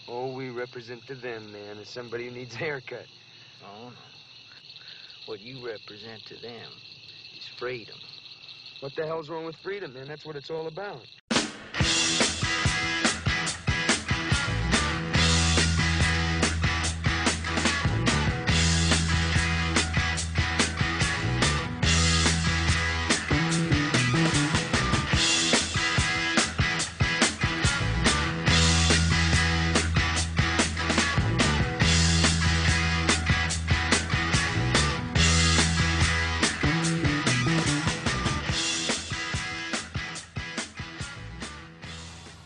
Oh, we represent to them, man, as somebody who needs a haircut. Oh, no. What you represent to them is freedom. What the hell's wrong with freedom, man? That's what it's all about.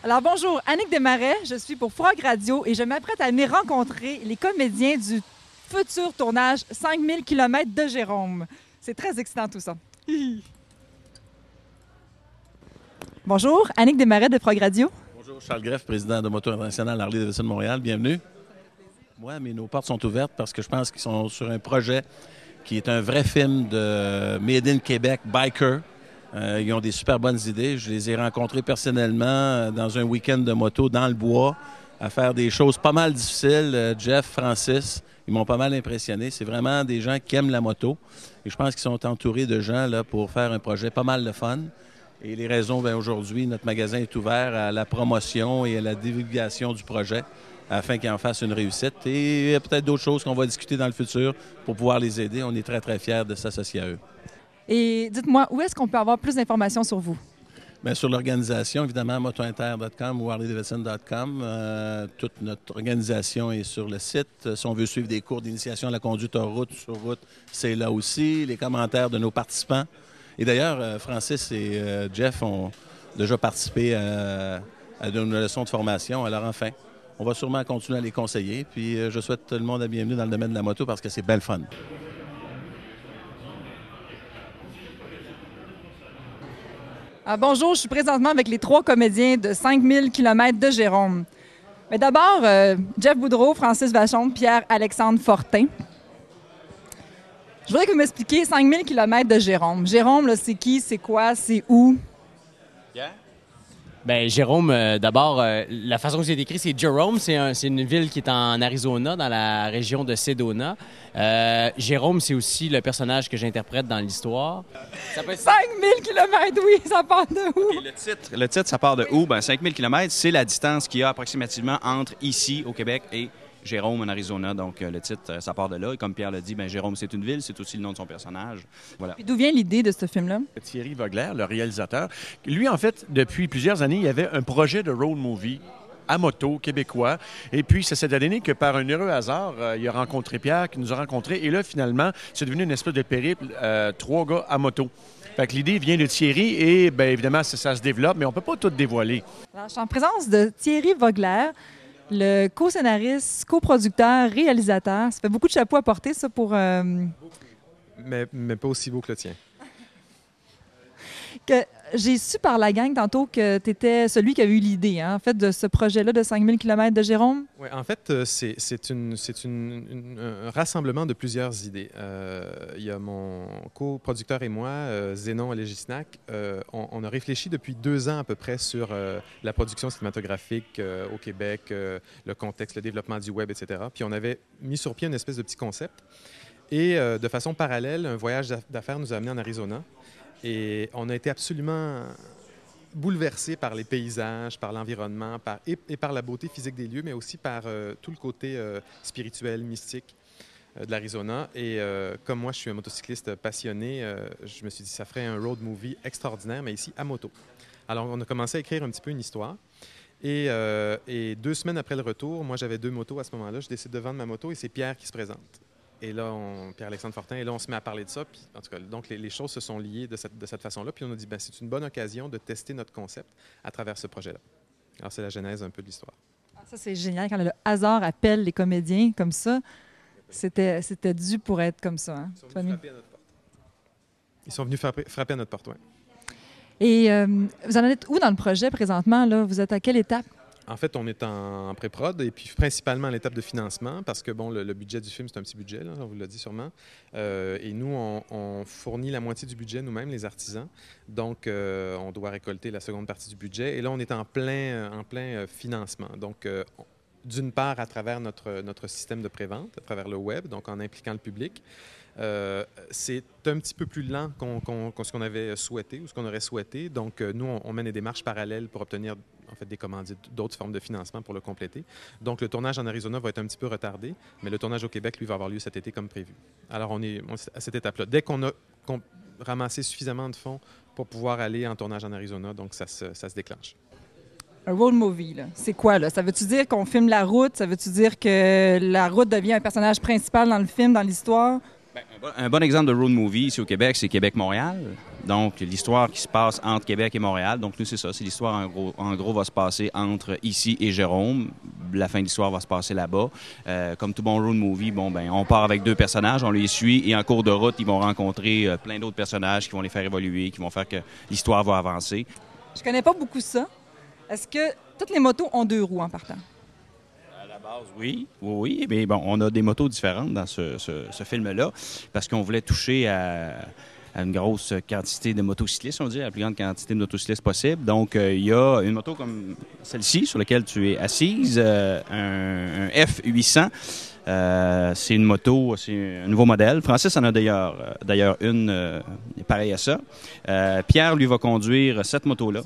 Alors bonjour, Annick Desmarais, je suis pour Frog Radio et je m'apprête à venir rencontrer les comédiens du futur tournage 5000 km de Jérôme. C'est très excitant tout ça. Bonjour, Annick Desmarais de Frog Radio. Bonjour, Charles Greff, président de Moto International Harley-Davidson Montréal. Bienvenue. Moi, mais nos portes sont ouvertes parce que je pense qu'ils sont sur un projet qui est un vrai film de Made in Québec, biker. Ils ont des super bonnes idées. Je les ai rencontrés personnellement dans un week-end de moto dans le bois à faire des choses pas mal difficiles. Jeff, Francis, ils m'ont pas mal impressionné. C'est vraiment des gens qui aiment la moto. Et je pense qu'ils sont entourés de gens là, pour faire un projet pas mal de fun. Et les raisons, bien, aujourd'hui, notre magasin est ouvert à la promotion et à la divulgation du projet afin qu'ils en fassent une réussite. Et il y a peut-être d'autres choses qu'on va discuter dans le futur pour pouvoir les aider. On est très, très fiers de s'associer à eux. Et dites-moi, où est-ce qu'on peut avoir plus d'informations sur vous? Bien, sur l'organisation, évidemment, motointer.com ou harleydavidson.com. Toute notre organisation est sur le site. Si on veut suivre des cours d'initiation à la conduite en route, sur route, c'est là aussi. Les commentaires de nos participants. Et d'ailleurs, Francis et Jeff ont déjà participé à une leçon de formation. Alors enfin, on va sûrement continuer à les conseiller. Puis je souhaite tout le monde la bienvenue dans le domaine de la moto parce que c'est bien le fun. Bonjour, je suis présentement avec les 3 comédiens de 5000 km de Jérôme. Mais d'abord, Jeff Boudreau, Francis Vachon, Pierre-Alexandre Fortin. Je voudrais que vous m'expliquiez 5000 km de Jérôme. Jérôme, là, c'est qui, c'est quoi, c'est où? Yeah? Bien, Jérôme, d'abord, la façon que j'ai décrit, c'est Jerome. C'est une ville qui est en Arizona, dans la région de Sedona. Jérôme, c'est aussi le personnage que j'interprète dans l'histoire. Ça peut être 5000 km, oui, ça part de où? Okay, le titre, ça part de où? Bien, 5000 km, c'est la distance qu'il y a approximativement entre ici, au Québec, et Jérôme, en Arizona. Donc, le titre, ça part de là. Et comme Pierre l'a dit, bien, Jérôme, c'est une ville, c'est aussi le nom de son personnage. Voilà. Puis d'où vient l'idée de ce film-là? Thierry Vogler, le réalisateur, lui, en fait, depuis plusieurs années, il y avait un projet de road movie à moto québécois. Et puis, c'est cette année que, par un heureux hasard, il a rencontré Pierre, qui nous a rencontrés. Et là, finalement, c'est devenu une espèce de périple, 3 gars à moto. Fait que l'idée vient de Thierry et, bien évidemment, ça se développe, mais on ne peut pas tout dévoiler. Alors, je suis en présence de Thierry Vogler, le co-scénariste, coproducteur, réalisateur. Ça fait beaucoup de chapeaux à porter, ça, pour... Mais pas aussi beau que le tien. J'ai su par la gang tantôt que tu étais celui qui a eu l'idée, hein, en fait, de ce projet-là de 5000 km de Jérôme. Oui, en fait, c'est un rassemblement de plusieurs idées. Il y a mon coproducteur et moi, Zénon Légisnac. On a réfléchi depuis 2 ans à peu près sur la production cinématographique au Québec, le contexte, le développement du web, etc. Puis on avait mis sur pied une espèce de petit concept. Et de façon parallèle, un voyage d'affaires nous a amenés en Arizona. Et on a été absolument bouleversés par les paysages, par l'environnement et par la beauté physique des lieux, mais aussi par tout le côté spirituel, mystique de l'Arizona. Et comme moi, je suis un motocycliste passionné, je me suis dit ça ferait un road movie extraordinaire, mais ici à moto. Alors, on a commencé à écrire un petit peu une histoire. Et 2 semaines après le retour, moi, j'avais 2 motos à ce moment-là. Je décide de vendre ma moto et c'est Pierre qui se présente. Et là, Pierre-Alexandre Fortin, et là, on se met à parler de ça. Puis, en tout cas, donc, les choses se sont liées de cette façon-là. Puis, on a dit, ben, c'est une bonne occasion de tester notre concept à travers ce projet-là. Alors, c'est la genèse un peu de l'histoire. Ça, c'est génial. Quand le hasard appelle les comédiens comme ça, c'était dû pour être comme ça. Hein? Ils sont venus frapper à notre porte, oui. Et vous en êtes où dans le projet présentement? Là? Vous êtes à quelle étape? En fait, on est en pré-prod et puis principalement à l'étape de financement parce que bon, le budget du film, c'est un petit budget, là, on vous l'a dit sûrement. Et nous, on fournit la moitié du budget nous-mêmes, les artisans. Donc, on doit récolter la seconde partie du budget. Et là, on est en plein financement. Donc, d'une part à travers notre système de prévente, à travers le web, donc en impliquant le public. C'est un petit peu plus lent ce qu'on avait souhaité ou ce qu'on aurait souhaité. Donc, nous, on mène des démarches parallèles pour obtenir en fait, des commandites, d'autres formes de financement pour le compléter. Donc, le tournage en Arizona va être un petit peu retardé, mais le tournage au Québec, lui, va avoir lieu cet été comme prévu. Alors, on est à cette étape-là. Dès qu'on a ramassé suffisamment de fonds pour pouvoir aller en tournage en Arizona, donc ça se déclenche. Un road movie, là, c'est quoi, là? Ça veut-tu dire qu'on filme la route? Ça veut-tu dire que la route devient un personnage principal dans le film, dans l'histoire? Un bon exemple de road movie ici au Québec, c'est Québec-Montréal. Donc, l'histoire qui se passe entre Québec et Montréal. Donc, nous, c'est ça. C'est l'histoire, en gros, va se passer entre ici et Jérôme. La fin de l'histoire va se passer là-bas. Comme tout bon road movie, on part avec 2 personnages, on les suit et en cours de route, ils vont rencontrer plein d'autres personnages qui vont les faire évoluer, qui vont faire que l'histoire va avancer. Je connais pas beaucoup ça. Est-ce que toutes les motos ont 2 roues en partant? Oui. Mais bon, on a des motos différentes dans ce film-là parce qu'on voulait toucher à une grosse quantité de motocyclistes, on dit, la plus grande quantité de motocyclistes possible. Donc, il y a une moto comme celle-ci sur laquelle tu es assise, un F800. C'est une moto, c'est un nouveau modèle. Francis en a d'ailleurs une pareille à ça. Pierre, lui, va conduire cette moto-là.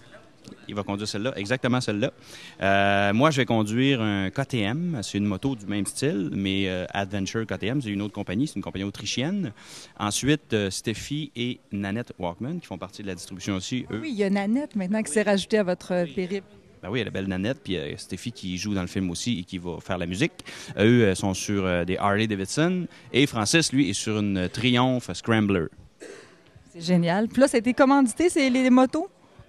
Il va conduire celle-là, exactement celle-là. Moi, je vais conduire un KTM. C'est une moto du même style, mais Adventure KTM, c'est une autre compagnie. C'est une compagnie autrichienne. Ensuite, Steffi et Nanette Walkman, qui font partie de la distribution aussi, eux. Oui, il y a Nanette maintenant qui s'est rajoutée à votre périple. Ben oui, il y a la belle Nanette, puis Steffi qui joue dans le film aussi et qui va faire la musique. Eux sont sur des Harley-Davidson. Et Francis, lui, est sur une Triumph Scrambler. C'est génial. Puis là, ça a été commandité, c'est les motos?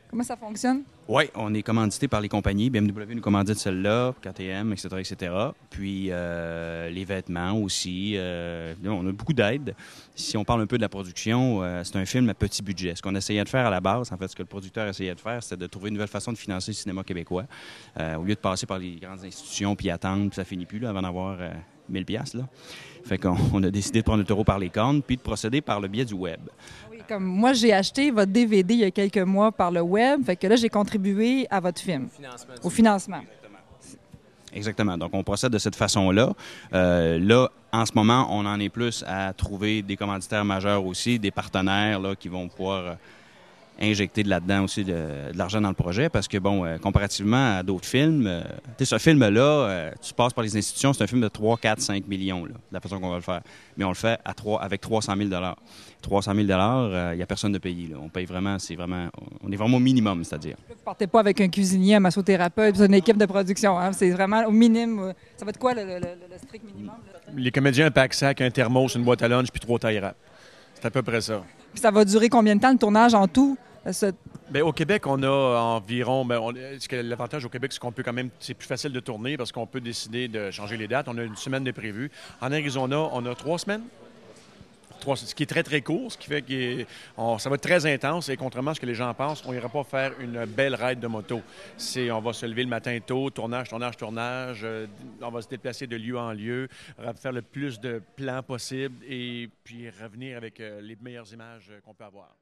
Comment ça fonctionne? Oui, on est commandité par les compagnies. BMW nous commandite celle-là, KTM, etc. Puis les vêtements aussi. On a beaucoup d'aide. Si on parle un peu de la production, c'est un film à petit budget. Ce qu'on essayait de faire à la base, en fait, ce que le producteur essayait de faire, c'était de trouver une nouvelle façon de financer le cinéma québécois. Au lieu de passer par les grandes institutions, puis attendre, puis ça finit plus là, avant d'avoir 1000 $. Là. Fait qu'on a décidé de prendre le taureau par les cornes, puis de procéder par le biais du web. Comme moi, j'ai acheté votre DVD il y a quelques mois par le web. Fait que là, j'ai contribué à votre film. Au financement. Exactement. Donc, on procède de cette façon-là. Là, en ce moment, on en est plus à trouver des commanditaires majeurs aussi, des partenaires là, qui vont pouvoir injecter de là-dedans aussi de l'argent dans le projet parce que, comparativement à d'autres films, ce film-là, tu passes par les institutions, c'est un film de 3, 4, 5 millions, là, de la façon qu'on va le faire. Mais on le fait avec 300 000 300 000 il n'y a personne de payé. Là. On paye vraiment, on est vraiment au minimum, c'est-à-dire. Vous ne partez pas avec un cuisinier, un massothérapeute, une équipe de production. Hein? C'est vraiment au minimum. Ça va être quoi le strict minimum? Là? Les comédiens, un pack-sac, un thermos, une boîte à lunch, puis 3 tailles rap. C'est à peu près ça. Puis ça va durer combien de temps, le tournage en tout? Bien, au Québec, on a environ... L'avantage au Québec, c'est qu'on peut quand même... C'est plus facile de tourner parce qu'on peut décider de changer les dates. On a 1 semaine de prévu. En Arizona, on a 3 semaines. Ce qui est très, très court, ce qui fait que ça va être très intense. Et contrairement à ce que les gens pensent, on n'ira pas faire une belle ride de moto. On va se lever le matin tôt, tournage. On va se déplacer de lieu en lieu, faire le plus de plans possible et puis revenir avec les meilleures images qu'on peut avoir.